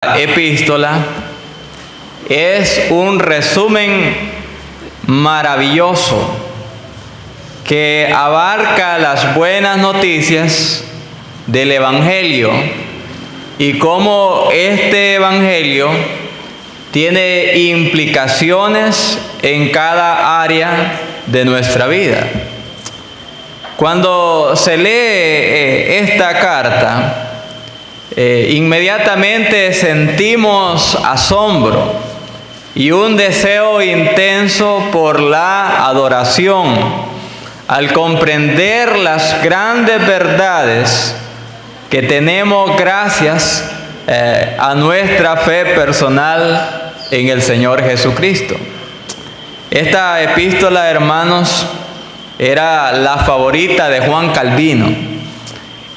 esta epístola es un resumen maravilloso que abarca las buenas noticias del Evangelio y cómo este Evangelio tiene implicaciones en cada área de nuestra vida. Cuando se lee esta carta, inmediatamente sentimos asombro y un deseo intenso por la adoración al comprender las grandes verdades que tenemos gracias a nuestra fe personal en el Señor Jesucristo. Esta epístola, hermanos, era la favorita de Juan Calvino,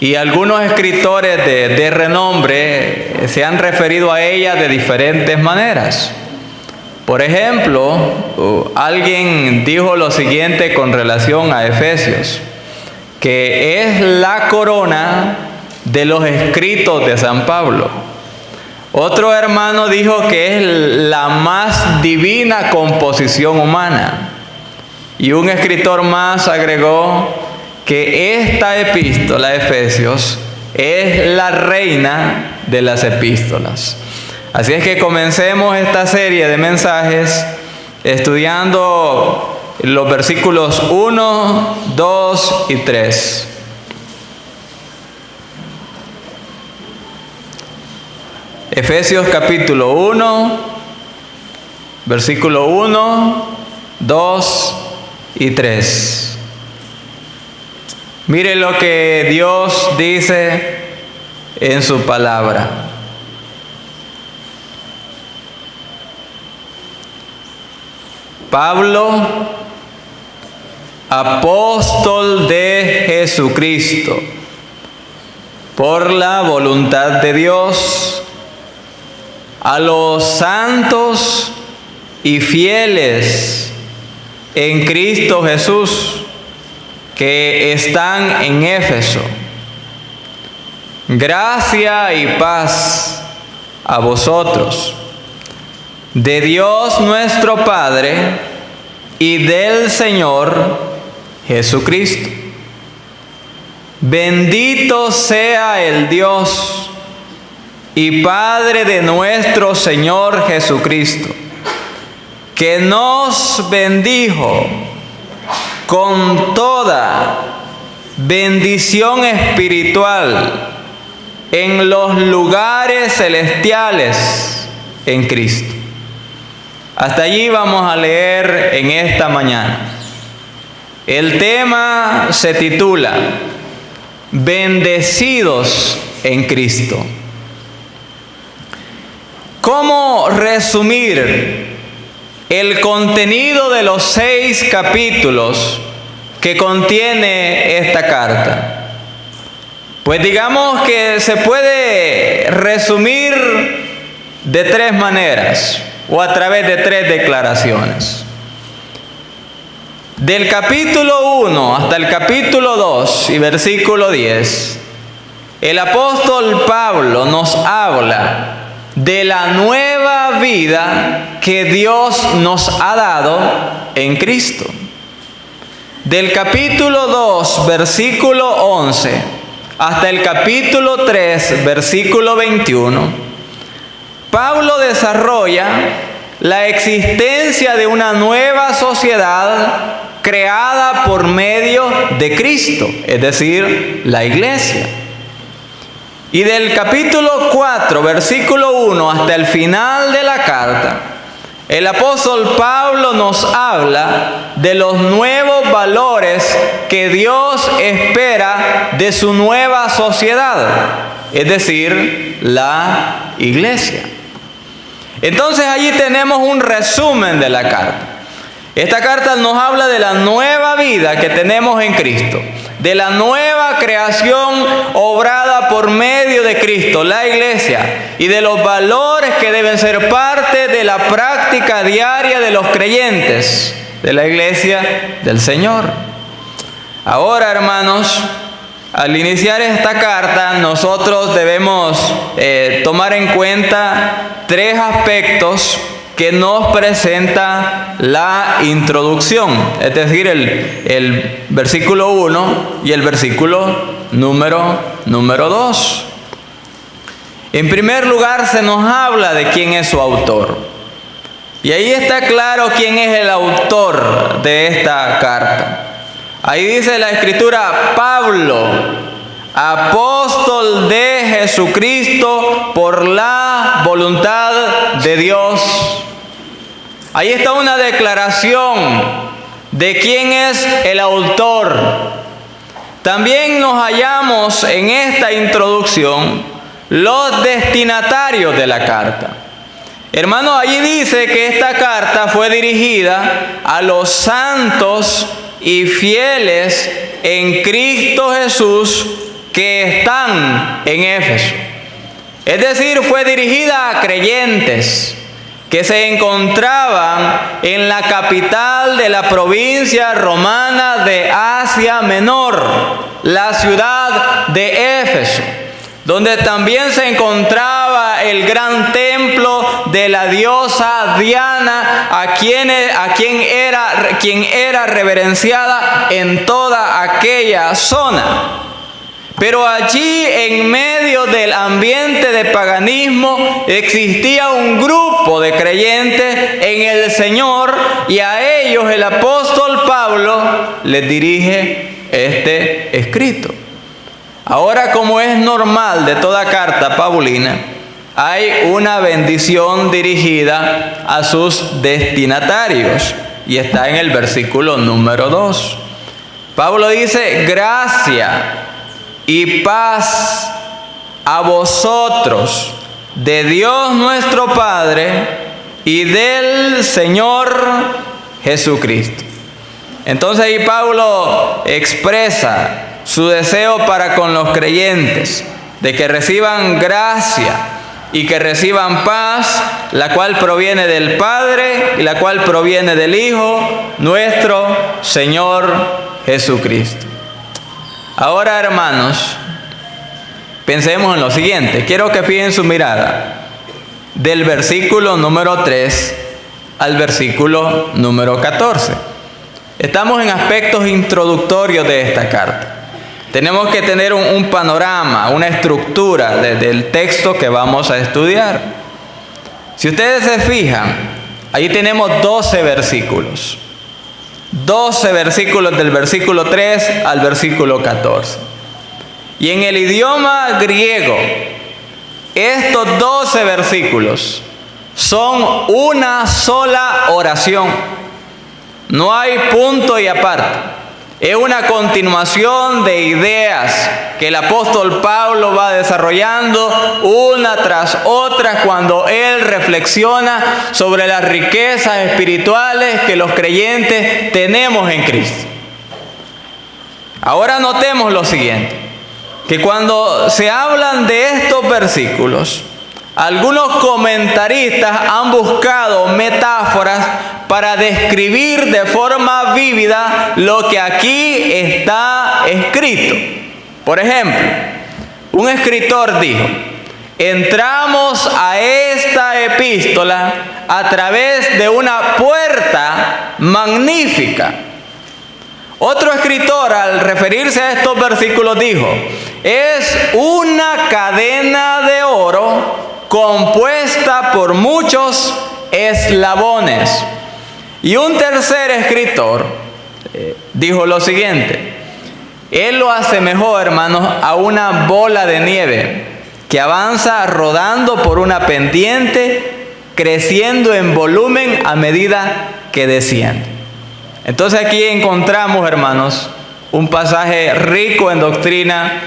y algunos escritores de renombre se han referido a ella de diferentes maneras. Por ejemplo, alguien dijo lo siguiente con relación a Efesios, que es la corona de los escritos de San Pablo. Otro hermano dijo que es la más divina composición humana. Y un escritor más agregó que esta epístola, Efesios, es la reina de las epístolas. Así es que comencemos esta serie de mensajes estudiando los versículos 1, 2 y 3. Efesios capítulo 1, versículo 1, 2 y 3. Mire lo que Dios dice en su palabra. Pablo, apóstol de Jesucristo, por la voluntad de Dios, a los santos y fieles en Cristo Jesús que están en Éfeso. Gracia y paz a vosotros, de Dios nuestro Padre y del Señor Jesucristo. Bendito sea el Dios y Padre de nuestro Señor Jesucristo, que nos bendijo con toda bendición espiritual en los lugares celestiales en Cristo. Hasta allí vamos a leer en esta mañana. El tema se titula Bendecidos en Cristo. ¿Cómo resumir el contenido de los 6 capítulos que contiene esta carta? Pues digamos que se puede resumir de 3 maneras o a través de 3 declaraciones. Del capítulo 1 hasta el capítulo 2 y versículo 10, el apóstol Pablo nos habla de la nueva vida que Dios nos ha dado en Cristo. Del capítulo 2, versículo 11, hasta el capítulo 3, versículo 21, Pablo desarrolla la existencia de una nueva sociedad creada por medio de Cristo, es decir, la iglesia. Y del capítulo 4, versículo 1 hasta el final de la carta, el apóstol Pablo nos habla de los nuevos valores que Dios espera de su nueva sociedad, es decir, la iglesia. Entonces allí tenemos un resumen de la carta. Esta carta nos habla de la nueva vida que tenemos en Cristo, de la nueva creación obrada por medio de Cristo, la iglesia, y de los valores que deben ser parte de la práctica diaria de los creyentes de la iglesia del Señor. Ahora, hermanos, Al iniciar esta carta, nosotros debemos tomar en cuenta tres aspectos que nos presenta la introducción, es decir, el versículo 1 y el versículo número 2. En primer lugar, se nos habla de quién es su autor. Y ahí está claro quién es el autor de esta carta. Ahí dice la Escritura: Pablo, apóstol de Jesucristo por la voluntad de Dios. Ahí está una declaración de quién es el autor. También nos hallamos en esta introducción los destinatarios de la carta. Hermanos, allí dice que esta carta fue dirigida a los santos y fieles en Cristo Jesús que están en Éfeso. Es decir, fue dirigida a creyentes que se encontraban en la capital de la provincia romana de Asia Menor, la ciudad de Éfeso, donde también se encontraba el gran templo de la diosa Diana, quien era reverenciada en toda aquella zona. Pero allí, en medio del ambiente de paganismo, existía un grupo de creyentes en el Señor, y a ellos el apóstol Pablo les dirige este escrito. Ahora, como es normal de toda carta paulina, hay una bendición dirigida a sus destinatarios, y está en el versículo número 2. Pablo dice: gracia y paz a vosotros, de Dios nuestro Padre y del Señor Jesucristo. Entonces ahí Pablo expresa su deseo para con los creyentes, de que reciban gracia y que reciban paz, la cual proviene del Padre y la cual proviene del Hijo, nuestro Señor Jesucristo. Ahora, hermanos, pensemos en lo siguiente. Quiero que fijen su mirada del versículo número 3 al versículo número 14. Estamos en aspectos introductorios de esta carta. Tenemos que tener un panorama, una estructura del texto que vamos a estudiar. Si ustedes se fijan, ahí tenemos 12 versículos. 12 versículos del versículo 3 al versículo 14. Y en el idioma griego, estos 12 versículos son una sola oración. No hay punto y aparte. Es una continuación de ideas que el apóstol Pablo va desarrollando una tras otra cuando él reflexiona sobre las riquezas espirituales que los creyentes tenemos en Cristo. Ahora notemos lo siguiente, que cuando se hablan de estos versículos, algunos comentaristas han buscado metáforas para describir de forma vívida lo que aquí está escrito. Por ejemplo, un escritor dijo: entramos a esta epístola a través de una puerta magnífica. Otro escritor, al referirse a estos versículos, dijo: es una cadena de oro compuesta por muchos eslabones. Y un tercer escritor dijo lo siguiente: él lo asemejó, hermanos, a una bola de nieve que avanza rodando por una pendiente, creciendo en volumen a medida que desciende. Entonces aquí encontramos, hermanos, un pasaje rico en doctrina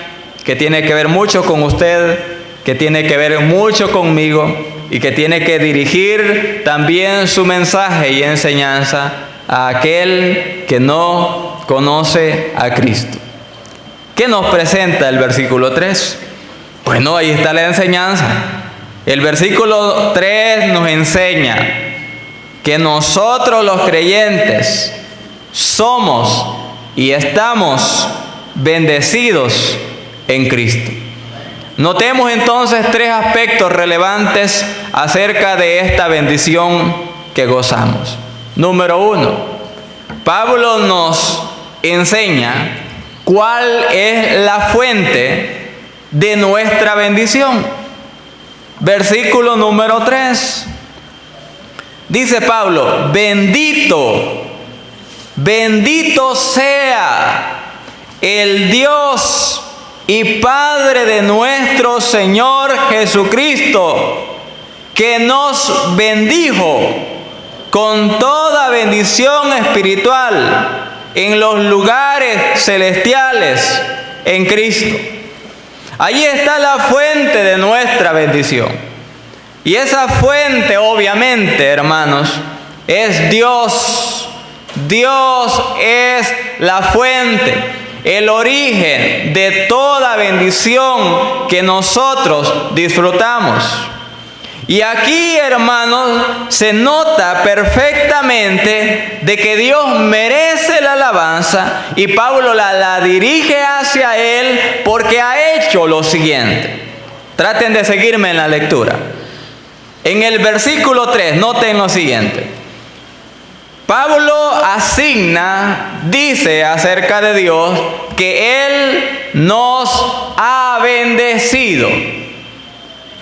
que tiene que ver mucho con usted, que tiene que ver mucho conmigo y que tiene que dirigir también su mensaje y enseñanza a aquel que no conoce a Cristo. ¿Qué nos presenta el versículo 3? Bueno, ahí está la enseñanza. El versículo 3 nos enseña que nosotros los creyentes somos y estamos bendecidos en Cristo. Notemos entonces tres aspectos relevantes acerca de esta bendición que gozamos. Número 1, Pablo nos enseña cuál es la fuente de nuestra bendición. Versículo número 3. Dice Pablo: bendito sea el Dios y Padre de nuestro Señor Jesucristo, que nos bendijo con toda bendición espiritual en los lugares celestiales en Cristo. Allí está la fuente de nuestra bendición. Y esa fuente, obviamente, hermanos, es Dios. Dios es la fuente, el origen de toda bendición que nosotros disfrutamos. Y aquí, hermanos, se nota perfectamente de que Dios merece la alabanza, y Pablo la dirige hacia Él porque ha hecho lo siguiente. Traten de seguirme en la lectura. En el versículo 3, noten lo siguiente. Pablo dice acerca de Dios que Él nos ha bendecido.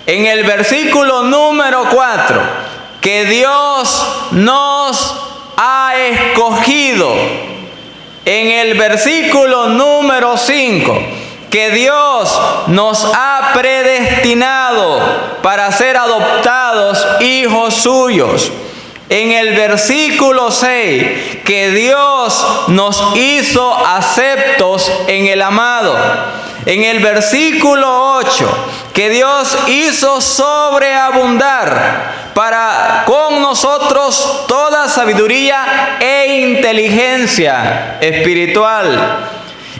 En el versículo número 4, que Dios nos ha escogido. En el versículo número 5, que Dios nos ha predestinado para ser adoptados hijos suyos. En el versículo 6, que Dios nos hizo aceptos en el amado. En el versículo 8, que Dios hizo sobreabundar con nosotros toda sabiduría e inteligencia espiritual.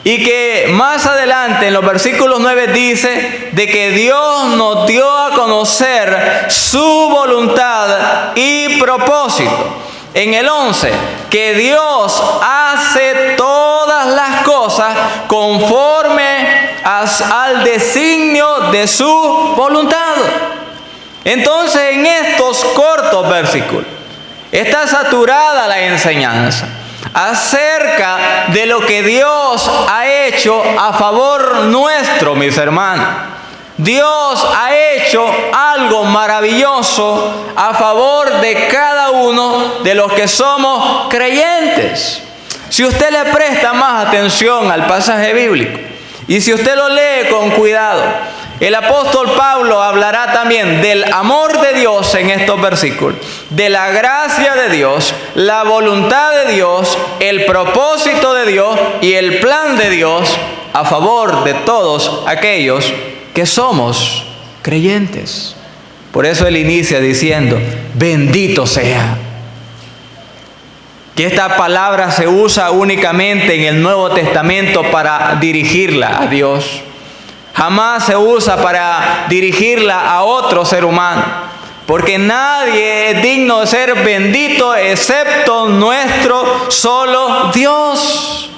Y que más adelante en los versículos 9 dice de que Dios nos dio a conocer su voluntad y propósito. En el 11, que Dios hace todas las cosas conforme al designio de su voluntad. Entonces, en estos cortos versículos está saturada la enseñanza acerca de lo que Dios ha hecho a favor nuestro, mis hermanos. Dios ha hecho algo maravilloso a favor de cada uno de los que somos creyentes. Si usted le presta más atención al pasaje bíblico y si usted lo lee con cuidado, el apóstol Pablo hablará también del amor de Dios en estos versículos, de la gracia de Dios, la voluntad de Dios, el propósito de Dios y el plan de Dios a favor de todos aquellos que somos creyentes. Por eso él inicia diciendo: bendito sea. Que esta palabra se usa únicamente en el Nuevo Testamento para dirigirla a Dios. Jamás se usa para dirigirla a otro ser humano, porque nadie es digno de ser bendito excepto nuestro solo Dios.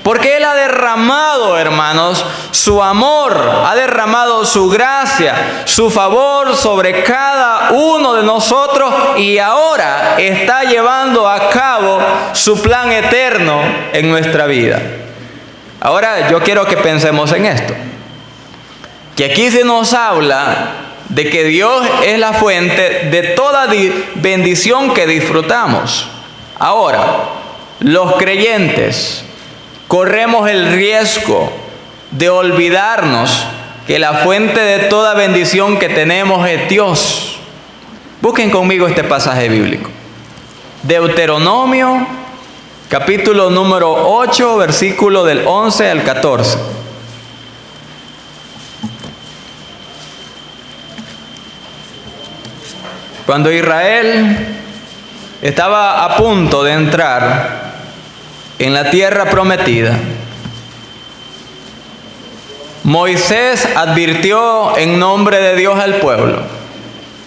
Porque Él ha derramado, hermanos, su amor, ha derramado su gracia, su favor sobre cada uno de nosotros, y ahora está llevando a cabo su plan eterno en nuestra vida. Ahora yo quiero que pensemos en esto. Que aquí se nos habla de que Dios es la fuente de toda bendición que disfrutamos. Ahora, los creyentes corremos el riesgo de olvidarnos que la fuente de toda bendición que tenemos es Dios. Busquen conmigo este pasaje bíblico. Deuteronomio, capítulo número 8, versículo del 11 al 14. Cuando Israel estaba a punto de entrar en la tierra prometida, Moisés advirtió en nombre de Dios al pueblo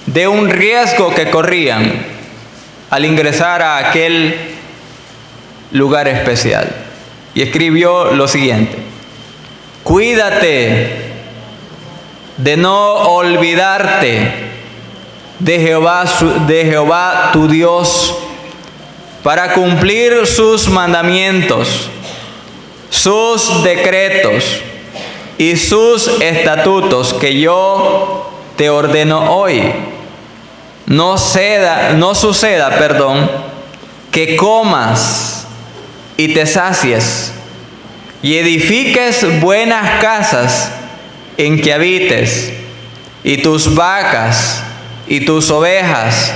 de un riesgo que corrían al ingresar a aquel lugar especial. Y escribió lo siguiente: Cuídate de no olvidarte de Jehová tu Dios, para cumplir sus mandamientos, sus decretos y sus estatutos que yo te ordeno hoy. No suceda, que comas y te sacies y edifiques buenas casas en que habites, y tus vacas y tus ovejas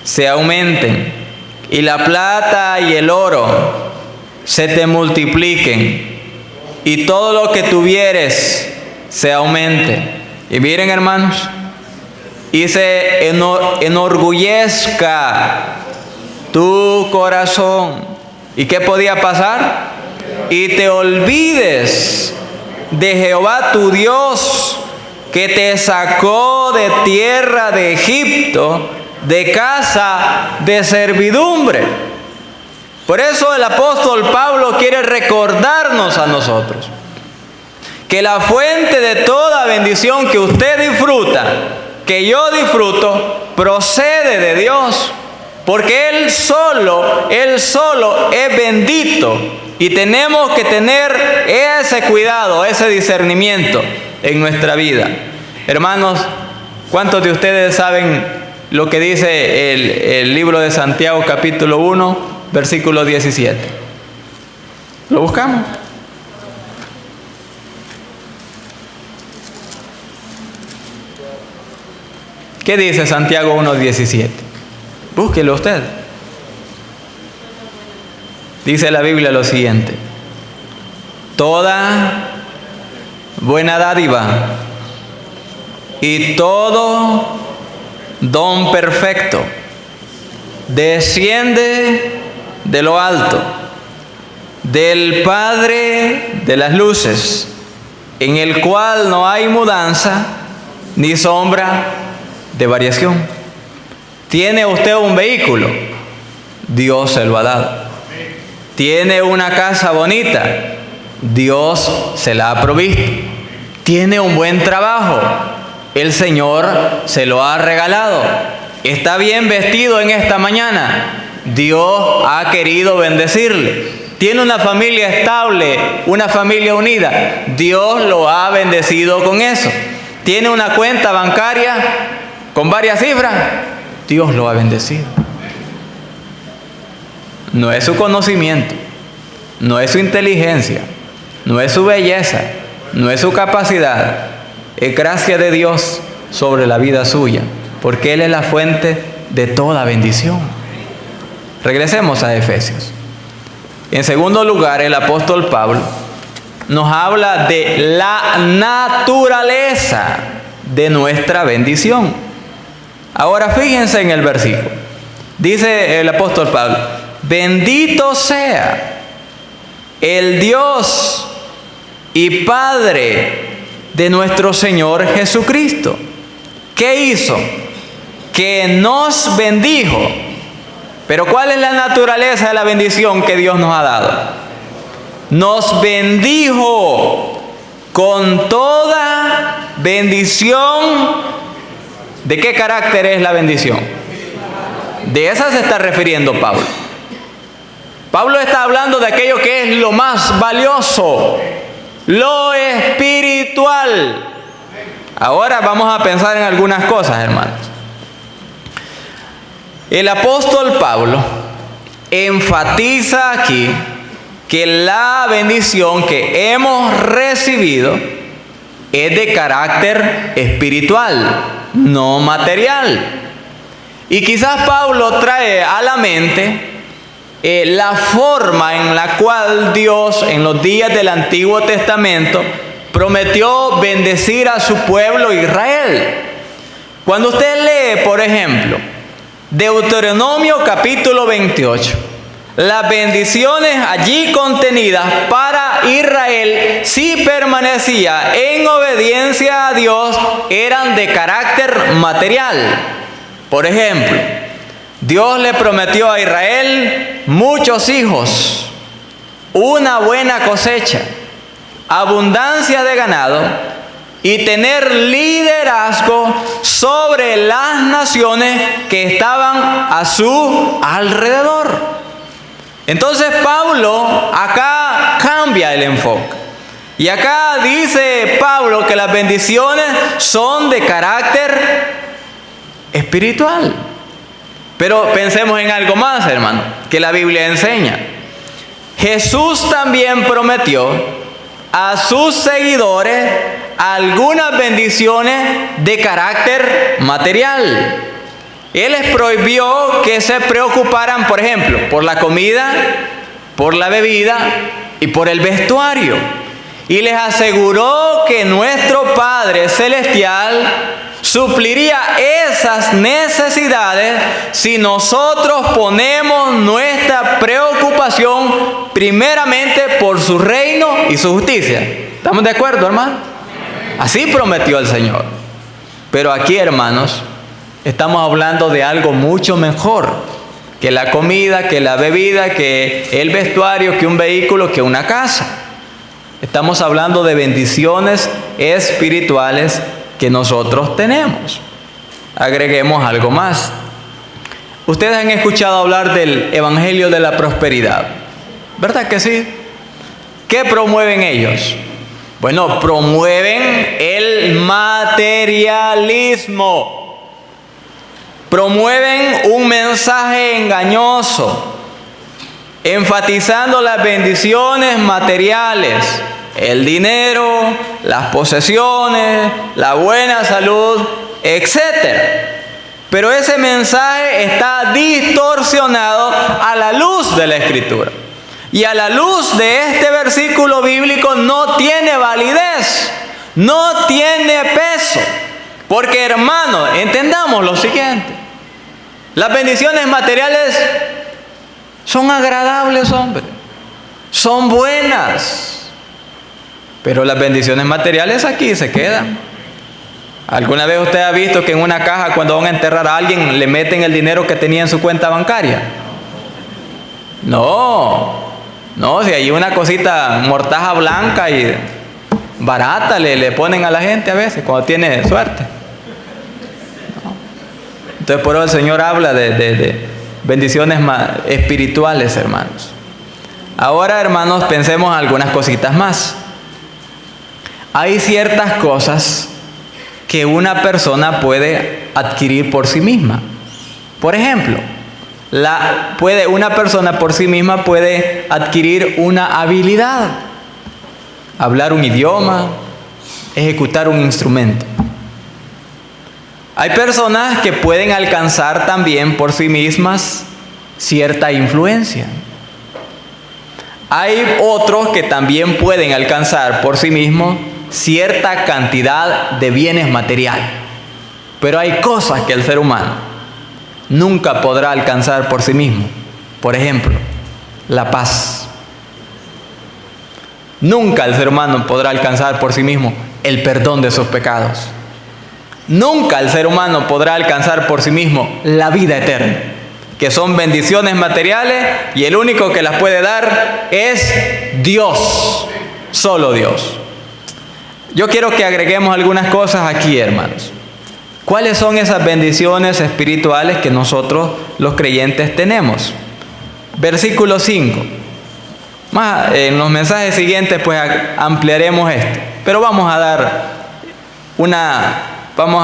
se aumenten, y la plata y el oro se te multipliquen, y todo lo que tuvieres se aumente. Y miren, hermanos, y se enorgullezca tu corazón. ¿Y qué podía pasar? Y te olvides de Jehová tu Dios, que te sacó de tierra de Egipto, de casa de servidumbre. Por eso el apóstol Pablo quiere recordarnos a nosotros que la fuente de toda bendición que usted disfruta, que yo disfruto, procede de Dios, porque Él solo es bendito, y tenemos que tener ese cuidado, ese discernimiento en nuestra vida. Hermanos, ¿cuántos de ustedes saben lo que dice el libro de Santiago, capítulo 1, versículo 17? ¿Lo buscamos? ¿Qué dice Santiago 1:17? Búsquelo usted. Dice la Biblia lo siguiente: toda buena dádiva y todo don perfecto desciende de lo alto, del Padre de las luces, en el cual no hay mudanza ni sombra de variación. ¿Tiene usted un vehículo? Dios se lo ha dado. ¿Tiene una casa bonita? Dios se la ha provisto. ¿Tiene un buen trabajo? El Señor se lo ha regalado. ¿Está bien vestido en esta mañana? Dios ha querido bendecirle. ¿Tiene una familia estable, una familia unida? Dios lo ha bendecido con eso. ¿Tiene una cuenta bancaria con varias cifras? Dios lo ha bendecido. No es su conocimiento, no es su inteligencia, no es su belleza, no es su capacidad. Es gracia de Dios sobre la vida suya, porque Él es la fuente de toda bendición. Regresemos a Efesios. En segundo lugar, el apóstol Pablo nos habla de la naturaleza de nuestra bendición. Ahora fíjense en el versículo. Dice el apóstol Pablo: bendito sea el Dios y Padre de nuestro Señor Jesucristo. ¿Qué hizo? Que nos bendijo. Pero ¿cuál es la naturaleza de la bendición que Dios nos ha dado? Nos bendijo con toda bendición. ¿De qué carácter es la bendición? De esa se está refiriendo Pablo. Pablo está hablando de aquello que es lo más valioso, lo espiritual. Ahora vamos a pensar en algunas cosas, hermanos. El apóstol Pablo enfatiza aquí que la bendición que hemos recibido es de carácter espiritual, no material. Y quizás Pablo trae a la mente la forma en la cual Dios en los días del Antiguo Testamento prometió bendecir a su pueblo Israel. Cuando usted lee, por ejemplo, Deuteronomio capítulo 28, las bendiciones allí contenidas para Israel, si permanecía en obediencia a Dios, eran de carácter material. Por ejemplo, Dios le prometió a Israel muchos hijos, una buena cosecha, abundancia de ganado y tener liderazgo sobre las naciones que estaban a su alrededor. Entonces Pablo acá cambia el enfoque. Y acá dice Pablo que las bendiciones son de carácter espiritual. Pero pensemos en algo más, hermano, que la Biblia enseña. Jesús también prometió a sus seguidores algunas bendiciones de carácter material. Él les prohibió que se preocuparan, por ejemplo, por la comida, por la bebida y por el vestuario. Y les aseguró que nuestro Padre Celestial supliría esas necesidades si nosotros ponemos nuestra preocupación primeramente por su reino y su justicia. ¿Estamos de acuerdo, hermano? Así prometió el Señor. Pero aquí, hermanos, estamos hablando de algo mucho mejor que la comida, que la bebida, que el vestuario, que un vehículo, que una casa. Estamos hablando de bendiciones espirituales que nosotros tenemos. Agreguemos algo más. Ustedes han escuchado hablar del Evangelio de la Prosperidad, ¿verdad que sí? ¿Qué promueven ellos? Bueno, promueven el materialismo. Promueven un mensaje engañoso, enfatizando las bendiciones materiales, el dinero, las posesiones, la buena salud, etc. Pero ese mensaje está distorsionado a la luz de la Escritura. Y a la luz de este versículo bíblico no tiene validez, no tiene peso. Porque, hermano, entendamos lo siguiente. Las bendiciones materiales son agradables, hombre. Son buenas. Pero las bendiciones materiales aquí se quedan. ¿Alguna vez usted ha visto que en una caja, cuando van a enterrar a alguien, le meten el dinero que tenía en su cuenta bancaria? No, si hay una cosita, mortaja blanca y barata le ponen a la gente a veces, cuando tiene suerte. Entonces por eso el Señor habla de bendiciones espirituales, hermanos. Ahora, hermanos, pensemos algunas cositas más. Hay ciertas cosas que una persona puede adquirir por sí misma. Por ejemplo, una persona por sí misma puede adquirir una habilidad, hablar un idioma, ejecutar un instrumento. Hay personas que pueden alcanzar también por sí mismas cierta influencia. Hay otros que también pueden alcanzar por sí mismos cierta cantidad de bienes materiales. Pero hay cosas que el ser humano nunca podrá alcanzar por sí mismo. Por ejemplo, la paz. Nunca el ser humano podrá alcanzar por sí mismo el perdón de sus pecados. Nunca el ser humano podrá alcanzar por sí mismo la vida eterna, que son bendiciones materiales y el único que las puede dar es Dios, solo Dios. Yo quiero que agreguemos algunas cosas aquí, hermanos. ¿Cuáles son esas bendiciones espirituales que nosotros los creyentes tenemos? Versículo 5. En los mensajes siguientes pues ampliaremos esto. Pero vamos a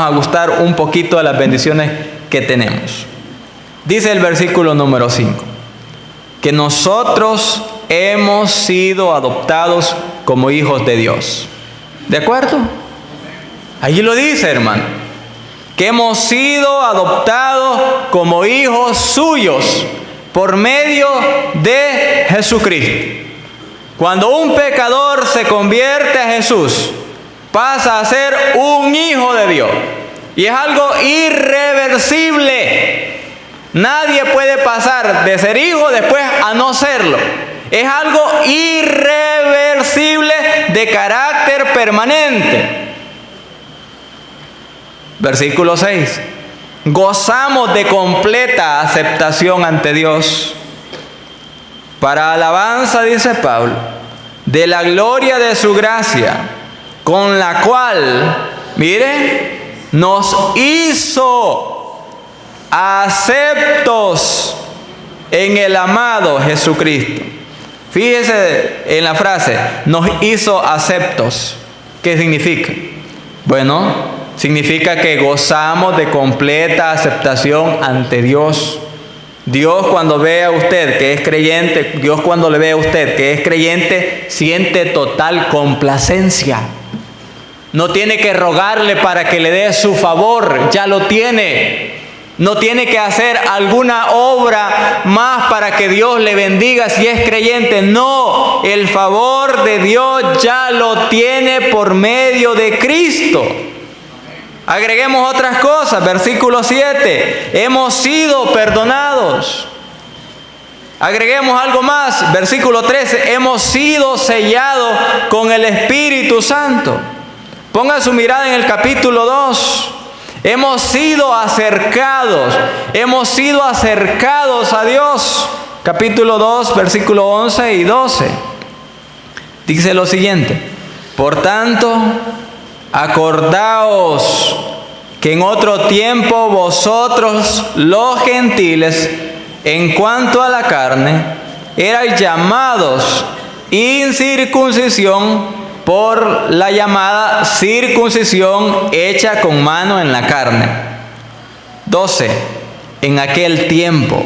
gustar un poquito de las bendiciones que tenemos. Dice el versículo número 5, que nosotros hemos sido adoptados como hijos de Dios. ¿De acuerdo? Allí lo dice, hermano, que hemos sido adoptados como hijos suyos por medio de Jesucristo. Cuando un pecador se convierte a Jesús, pasa a ser un hijo de Dios. Y es algo irreversible. Nadie puede pasar de ser hijo después a no serlo. Es algo irreversible de carácter permanente. Versículo 6. Gozamos de completa aceptación ante Dios. Para alabanza, dice Pablo, de la gloria de su gracia, con la cual, mire, nos hizo aceptos en el amado Jesucristo. Fíjese en la frase, nos hizo aceptos. ¿Qué significa? Bueno, significa que gozamos de completa aceptación ante Dios. Dios cuando ve a usted que es creyente, Dios cuando le ve a usted que es creyente, siente total complacencia. No tiene que rogarle para que le dé su favor, ya lo tiene. No tiene que hacer alguna obra más para que Dios le bendiga si es creyente. No, el favor de Dios ya lo tiene por medio de Cristo. Agreguemos otras cosas. Versículo 7. Hemos sido perdonados. Agreguemos algo más. Versículo 13. Hemos sido sellados con el Espíritu Santo. Ponga su mirada en el capítulo 2. Hemos sido acercados a Dios. Capítulo 2, versículo 11 y 12. Dice lo siguiente: por tanto, acordaos que en otro tiempo vosotros, los gentiles, en cuanto a la carne, erais llamados incircuncisión por la llamada circuncisión hecha con mano en la carne. 12. En aquel tiempo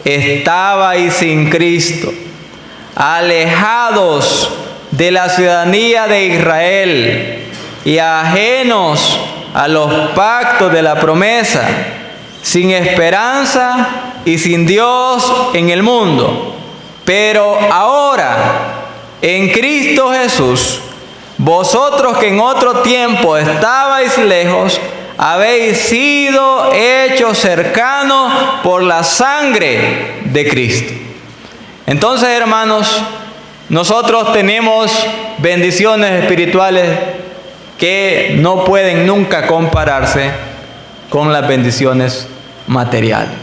estabais sin Cristo, alejados de la ciudadanía de Israel y ajenos a los pactos de la promesa, sin esperanza y sin Dios en el mundo. Pero ahora, en Cristo Jesús, vosotros que en otro tiempo estabais lejos, habéis sido hechos cercanos por la sangre de Cristo. Entonces, hermanos, nosotros tenemos bendiciones espirituales que no pueden nunca compararse con las bendiciones materiales.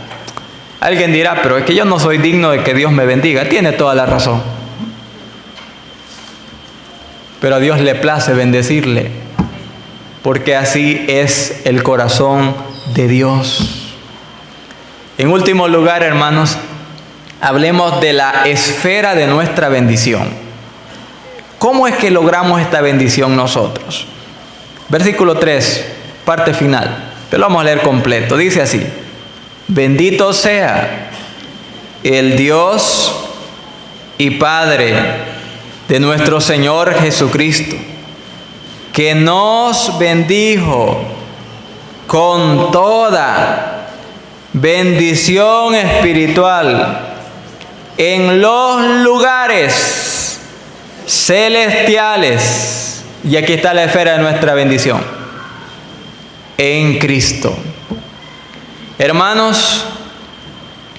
Alguien dirá, pero es que yo no soy digno de que Dios me bendiga. Tiene toda la razón. Pero a Dios le place bendecirle, porque así es el corazón de Dios. En último lugar, hermanos, hablemos de la esfera de nuestra bendición. ¿Cómo es que logramos esta bendición nosotros? Versículo 3, parte final. Pero lo vamos a leer completo. Dice así: bendito sea el Dios y Padre de nuestro Señor Jesucristo, que nos bendijo con toda bendición espiritual en los lugares celestiales. Y aquí está la esfera de nuestra bendición: en Cristo. Hermanos,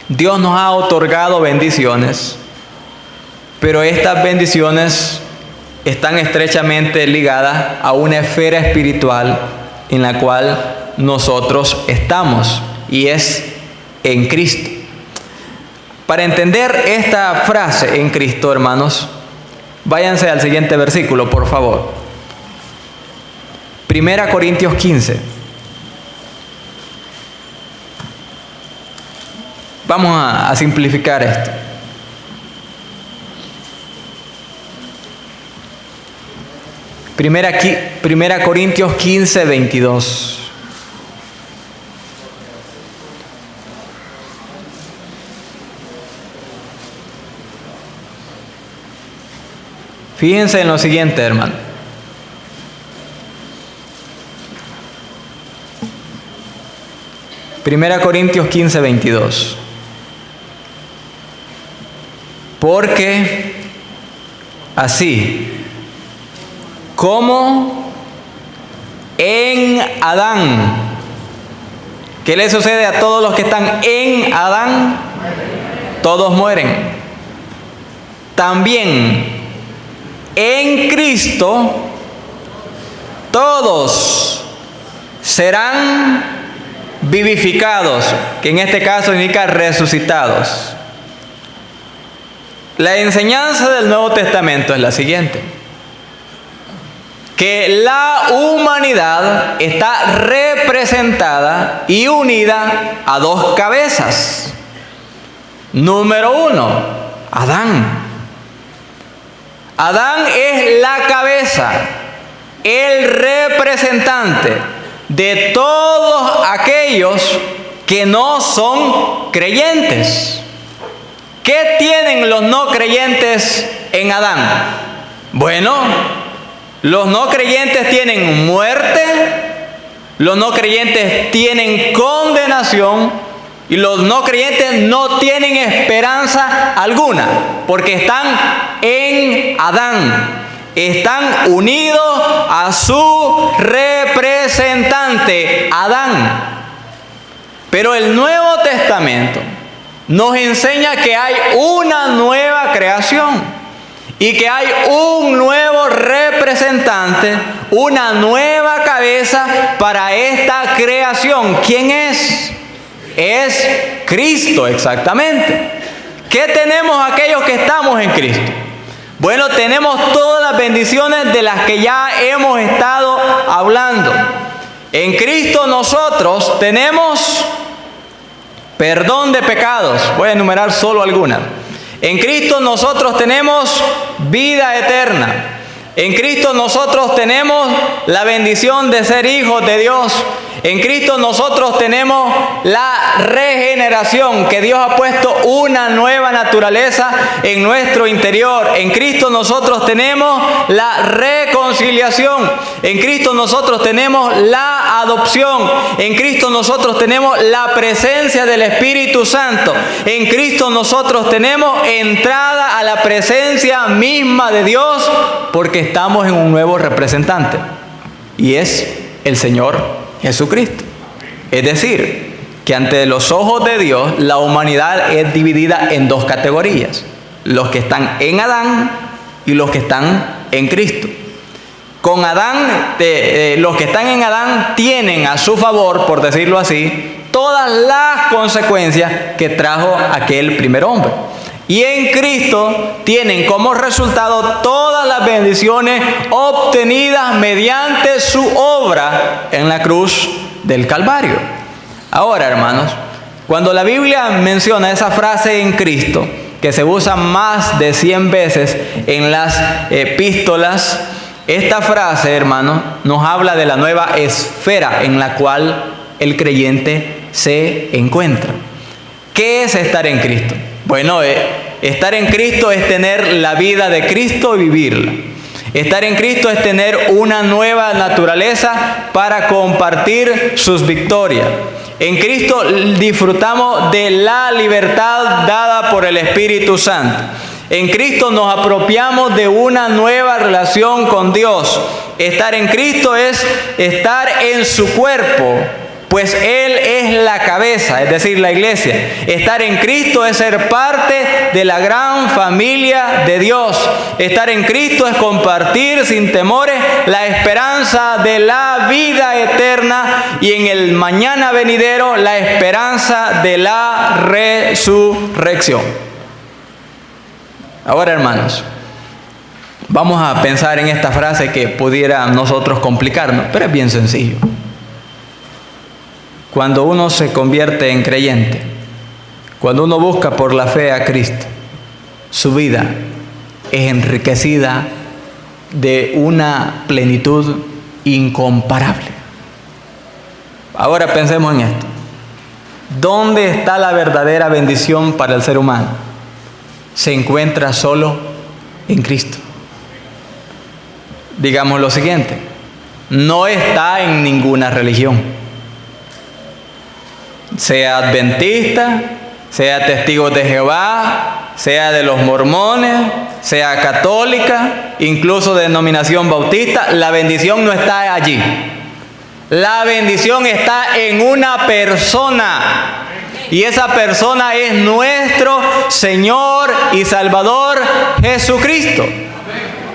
Dios nos ha otorgado bendiciones, pero estas bendiciones están estrechamente ligadas a una esfera espiritual en la cual nosotros estamos, y es en Cristo. Para entender esta frase, en Cristo, hermanos, váyanse al siguiente versículo, por favor. 1 Corintios 15. Vamos a simplificar esto. Primera Corintios 15, 22. Fíjense en lo siguiente, hermano. Primera Corintios 15, 22. Porque así como en Adán, ¿qué le sucede a todos los que están en Adán? Todos mueren. También en Cristo todos serán vivificados, que en este caso significa resucitados. la enseñanza del Nuevo Testamento es la siguiente: que la humanidad está representada y unida a dos cabezas. Número uno, Adán. Adán es la cabeza, el representante de todos aquellos que no son creyentes. ¿Qué tienen los no creyentes en Adán? Bueno, los no creyentes tienen muerte, los no creyentes tienen condenación y los no creyentes no tienen esperanza alguna, porque están en Adán, están unidos a su representante, Adán. Pero el Nuevo Testamento nos enseña que hay una nueva creación y que hay un nuevo representante, una nueva cabeza para esta creación. ¿Quién es? Es Cristo, exactamente. ¿Qué tenemos aquellos que estamos en Cristo? Bueno, tenemos todas las bendiciones de las que ya hemos estado hablando. En Cristo nosotros tenemos perdón de pecados. Voy a enumerar solo algunas. En Cristo nosotros tenemos vida eterna. En Cristo nosotros tenemos la bendición de ser hijos de Dios. En Cristo nosotros tenemos la regeneración, que Dios ha puesto una nueva naturaleza en nuestro interior. En Cristo nosotros tenemos la reconciliación. En Cristo nosotros tenemos la adopción. En Cristo nosotros tenemos la presencia del Espíritu Santo. En Cristo nosotros tenemos entrada a la presencia misma de Dios, porque estamos en un nuevo representante, y es el Señor Jesucristo. Es decir, que ante los ojos de Dios la humanidad es dividida en dos categorías: los que están en Adán y los que están en Cristo. Con Adán, los que están en Adán tienen a su favor, por decirlo así, todas las consecuencias que trajo aquel primer hombre. Y en Cristo tienen como resultado todas las bendiciones obtenidas mediante su obra en la cruz del Calvario. Ahora, hermanos, cuando la Biblia menciona esa frase en Cristo, que se usa más de 100 veces en las epístolas, esta frase, hermanos, nos habla de la nueva esfera en la cual el creyente se encuentra. ¿Qué es estar en Cristo? Bueno, estar en Cristo es tener la vida de Cristo y vivirla. Estar en Cristo es tener una nueva naturaleza para compartir sus victorias. En Cristo disfrutamos de la libertad dada por el Espíritu Santo. En Cristo nos apropiamos de una nueva relación con Dios. Estar en Cristo es estar en su cuerpo, pues Él es la cabeza, es decir, la iglesia. Estar en Cristo es ser parte de la gran familia de Dios. Estar en Cristo es compartir sin temores la esperanza de la vida eterna y en el mañana venidero la esperanza de la resurrección. Ahora, hermanos, vamos a pensar en esta frase que pudiera nosotros complicarnos, pero es bien sencillo. Cuando uno se convierte en creyente, cuando uno busca por la fe a Cristo, su vida es enriquecida de una plenitud incomparable. Ahora pensemos en esto. ¿Dónde está la verdadera bendición para el ser humano? Se encuentra solo en Cristo. Digamos lo siguiente: no está en ninguna religión. Sea adventista, sea testigo de Jehová, sea de los mormones, sea católica, incluso de denominación bautista, la bendición no está allí. La bendición está en una persona. Y esa persona es nuestro Señor y Salvador Jesucristo.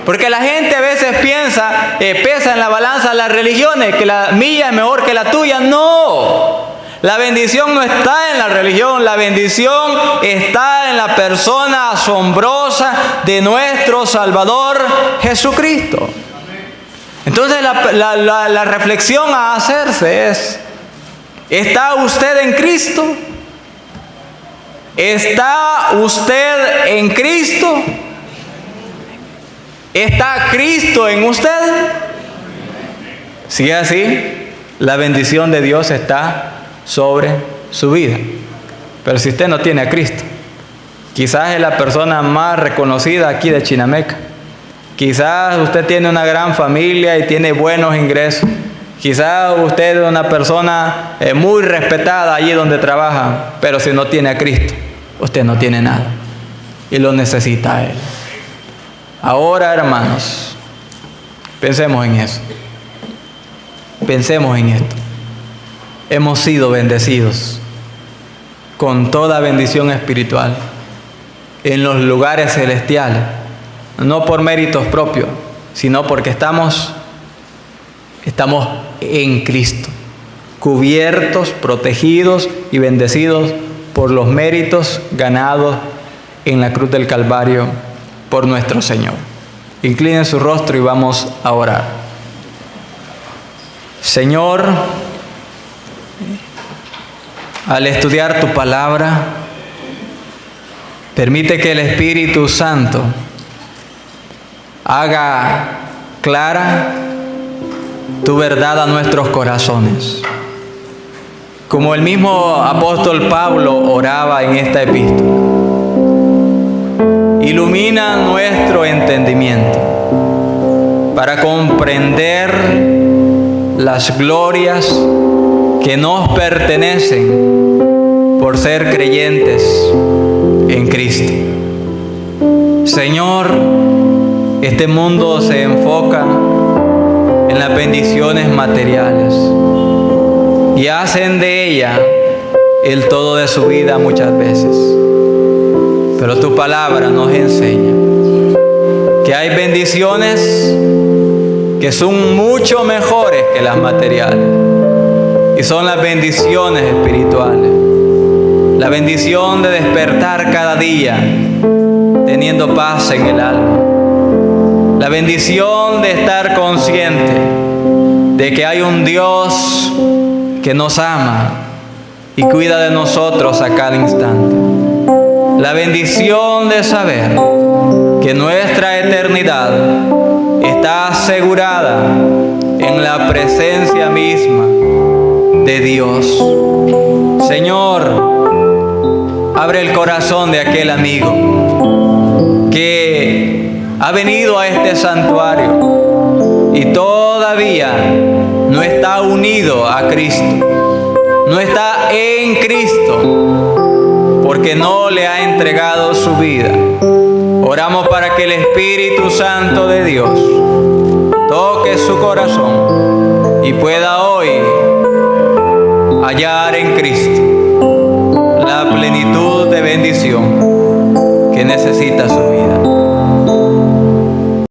Porque la gente a veces piensa, pesa en la balanza las religiones, que la mía es mejor que la tuya. No. La bendición no está en la religión, la bendición está en la persona asombrosa de nuestro Salvador Jesucristo. Entonces la reflexión a hacerse es: ¿está usted en Cristo? ¿Está usted en Cristo? ¿Está Cristo en usted? Si es así, la bendición de Dios está sobre su vida. Pero si usted no tiene a Cristo, quizás es la persona más reconocida aquí de Chinameca. Quizás usted tiene una gran familia y tiene buenos ingresos. Quizás usted es una persona muy respetada allí donde trabaja. Pero si no tiene a Cristo, usted no tiene nada. Y lo necesita a Él. Ahora, hermanos, pensemos en eso. Pensemos en esto. Hemos sido bendecidos con toda bendición espiritual en los lugares celestiales, no por méritos propios, sino porque estamos en Cristo, cubiertos, protegidos y bendecidos por los méritos ganados en la cruz del Calvario por nuestro Señor. Inclinen su rostro y vamos a orar. Señor, al estudiar tu palabra, permite que el Espíritu Santo haga clara tu verdad a nuestros corazones. Como el mismo apóstol Pablo oraba en esta epístola: ilumina nuestro entendimiento para comprender las glorias que nos pertenecen por ser creyentes en Cristo. Señor, este mundo se enfoca en las bendiciones materiales y hacen de ella el todo de su vida muchas veces. Pero tu palabra nos enseña que hay bendiciones que son mucho mejores que las materiales, y son las bendiciones espirituales. La bendición de despertar cada día teniendo paz en el alma. La bendición de estar consciente de que hay un Dios que nos ama y cuida de nosotros a cada instante. La bendición de saber que nuestra eternidad está asegurada en la presencia misma de Dios. Señor, abre el corazón de aquel amigo que ha venido a este santuario y todavía no está unido a Cristo, no está en Cristo, porque no le ha entregado su vida. Oramos para que el Espíritu Santo de Dios toque su corazón y pueda hoy hallar en Cristo la plenitud de bendición que necesita su vida.